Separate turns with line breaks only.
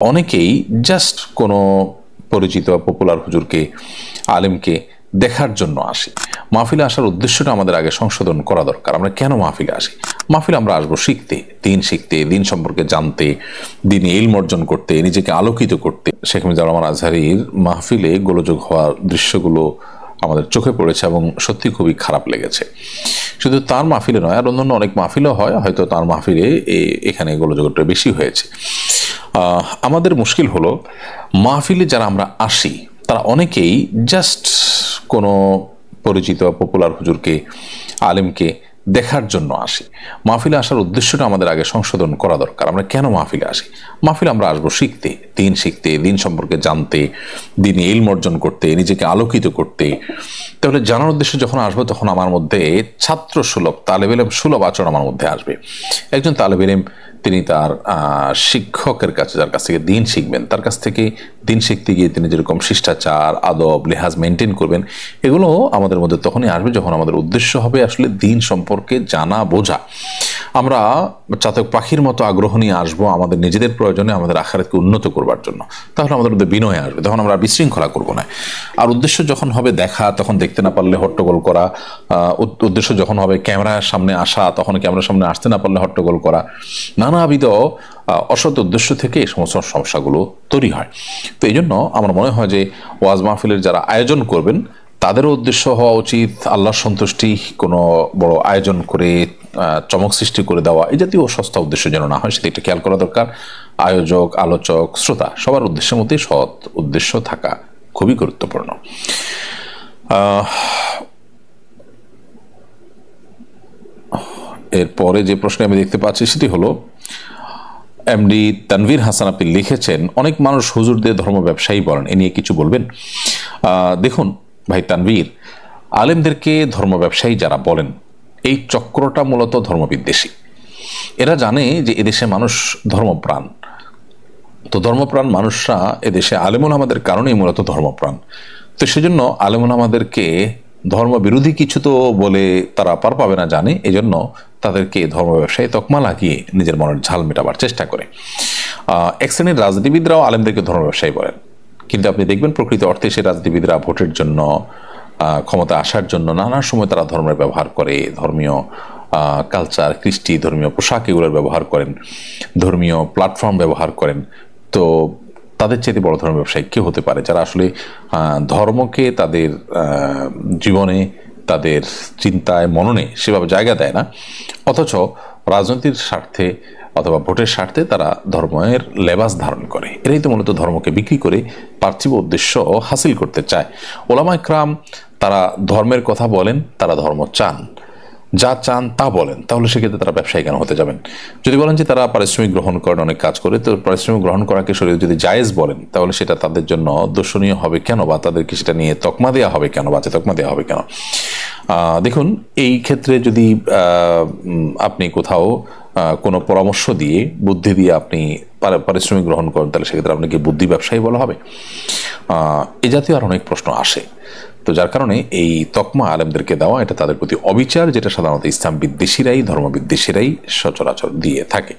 অনেকেই জাস্ট কোনো পরিচিত পপুলার হুজুরকে আলেমকে দেখার জন্য আসি। মাহফিলে আসার উদ্দেশ্যটা আমাদের আগে সংশোধন করা দরকার। আমরা কেন মাহফিলে আসি? মাহফিলে আমরা আসবো শিখতে, দিন সম্পর্কে জানতে, দিনে ইলম অর্জন করতে, নিজেকে আলোকিত করতে। শেখ মুজিবুর রহমান আজহারীর মাহফিলে গোলযোগ হওয়ার দৃশ্যগুলো আমাদের চোখে পড়েছে এবং সত্যি খুবই খারাপ লেগেছে। শুধু তার মাহফিলে নয়, আর অন্যান্য অনেক মাহফিলও হয়, হয়তো তার মাহফিলে এখানে গোলযোগটা বেশি হয়েছে। আমাদের মুশকিল হলো মাহফিলে যারা আমরা আসি তারা অনেকেই জাস্ট কোনো পরিচিত পপুলার হুজুরকে আলেমকে দেখার জন্য আসি। মাহফিলে আসার উদ্দেশ্যটা আমাদের আগে সংশোধন করা দরকার। আমরা কেন মাহফিলে আসি? মাহফিলে আমরা আসবো শিখতে, দিন সম্পর্কে জানতে, দিনে ইলম অর্জন করতে, নিজেকে আলোকিত করতে। তাহলে জানার উদ্দেশ্যে যখন আসবো তখন আমার মধ্যে ছাত্র সুলভ, তালেব ইলম সুলভ আচরণ আমার মধ্যে আসবে। একজন তালেব ইলম তিনি তার শিক্ষকের কাছে, যার কাছ থেকে দিন শিখবেন, তার কাছ থেকে দিন শিখতে গিয়ে তিনি যেরকম শিষ্টাচার, আদব, লেহাজ মেনটেন করবেন, এগুলো আমাদের মধ্যে তখনই আসবে যখন আমাদের উদ্দেশ্য হবে আসলে দিন সম্পর্কে জানা বোঝা। আমরা চাতক পাখির মতো আগ্রহ নিয়ে আসবো আমাদের নিজেদের প্রয়োজনে, আমাদের আখিরাতকে উন্নত করবার জন্য। তাহলে আমাদের মধ্যে বিনয় আসবে, তখন আমরা বিশৃঙ্খলা করবো না। আর উদ্দেশ্য যখন হবে দেখা, তখন দেখতে না পারলে হট্টগোল করা। উদ্দেশ্য যখন হবে ক্যামেরার সামনে আসা, তখন ক্যামেরার সামনে আসতে না পারলে হট্টগোল করা। নানাবিধ অসৎ উদ্দেশ্য থেকে এই সমস্ত সমস্যাগুলো তৈরি হয়। তো এই জন্য আমার মনে হয় যে ওয়াজ মাহফিলের যারা আয়োজন করবেন তাদেরও উদ্দেশ্য হওয়া উচিত আল্লাহর সন্তুষ্টি, কোনো বড় আয়োজন করে চমক সৃষ্টি করে দেওয়া এই জাতীয় সস্তা উদ্দেশ্য যেন না হয়, সেটা খেয়াল করা দরকার। আয়োজক, আলোচক, শ্রোতা সবার উদ্দেশ্যের মধ্যে সৎ উদ্দেশ্য থাকা খুবই গুরুত্বপূর্ণ। এরপরে যে প্রশ্ন আমি দেখতে পাচ্ছি সেটি হলো, এমডি তানভীর হাসান আপনি লিখেছেন, অনেক মানুষ হুজুরদের ধর্ম ব্যবসায়ী বলেন, এ নিয়ে কিছু বলবেন? দেখুন ভাই তানভীর, আলেমদেরকে ধর্ম ব্যবসায়ী যারা বলেন এই চক্রটা মূলত ধর্মবিদ্বেষী। এরা জানে যে এদেশে মানুষ ধর্মপ্রাণ, তো ধর্মপ্রাণ মানুষরা এদেশে আলেমুল আমাদের কারণেই মূলত ধর্মপ্রাণ। তো সেজন্য আলেমুল আমাদেরকে ধর্ম বিরোধী কিছু তো বলে তারা পার পাবে না জানে, এজন্য তাদেরকে ধর্ম ব্যবসায়ী তকমা লাগিয়ে নিজের মনের ঝাল মেটাবার চেষ্টা করে। এক শ্রেণীর রাজনীতিবিদরাও আলেমদেরকে ধর্ম ব্যবসায়ী বলেন, কিন্তু আপনি দেখবেন প্রকৃত অর্থে সেই রাজনীতিবিদরা ভোটের জন্য, ক্ষমতা আসার জন্য নানা সময় তারা ধর্মের ব্যবহার করে, ধর্মীয় কালচার, কৃষ্টি, ধর্মীয় পোশাক এগুলোর ব্যবহার করেন, ধর্মীয় প্ল্যাটফর্ম ব্যবহার করেন। তো তাদের চেয়ে বড় ধর্মের ব্যবসায়ী কেউ হতে পারে যারা আসলে ধর্মকে তাদের জীবনে, তাদের চিন্তায়, মননে সেভাবে জায়গা দেয় না, অথচ রাজনীতির স্বার্থে অথবা ভোটের স্বার্থে তারা ধর্মের লেবাস ধারণ করে। এরাই তো মূলত ধর্মকে বিক্রি করে পার্থিব উদ্দেশ্য হাসিল করতে চায়। ওলামায়ে কেরাম তারা ধর্মের কথা বলেন, তারা ধর্ম চান, যা চান তা বলেন, তাহলে সেক্ষেত্রে তারা ব্যবসায়ী কেন হতে যাবেন? যদি বলেন যে তারা পারিশ্রমিক গ্রহণ করেন, অনেক কাজ করে, তো পারিশ্রমিক গ্রহণ করাকে শরীয়তে যদি জায়েজ বলেন তাহলে সেটা তাদের জন্য দর্শনীয় হবে কেন, বা তাদেরকে সেটা নিয়ে তকমা দেওয়া হবে কেন, বাজে তকমা দেওয়া হবে কেন? দেখুন, এই ক্ষেত্রে যদি আপনি কোথাও কোনো পরামর্শ দিয়ে, বুদ্ধি দিয়ে আপনি পারিশ্রমিক গ্রহণ করেন, তাহলে সেক্ষেত্রে আপনাকে বুদ্ধি ব্যবসায়ী বলা হবে? এ জাতীয় আর অনেক প্রশ্ন আসে। তো যার কারণে এই তকমা আলেমদেরকে দেওয়া এটা তাদের প্রতি অবিচার, যেটা সাধারণত ইসলাম বিদ্বেষীরাই, ধর্ম বিদ্বেষীরাই সচরাচর দিয়ে থাকে।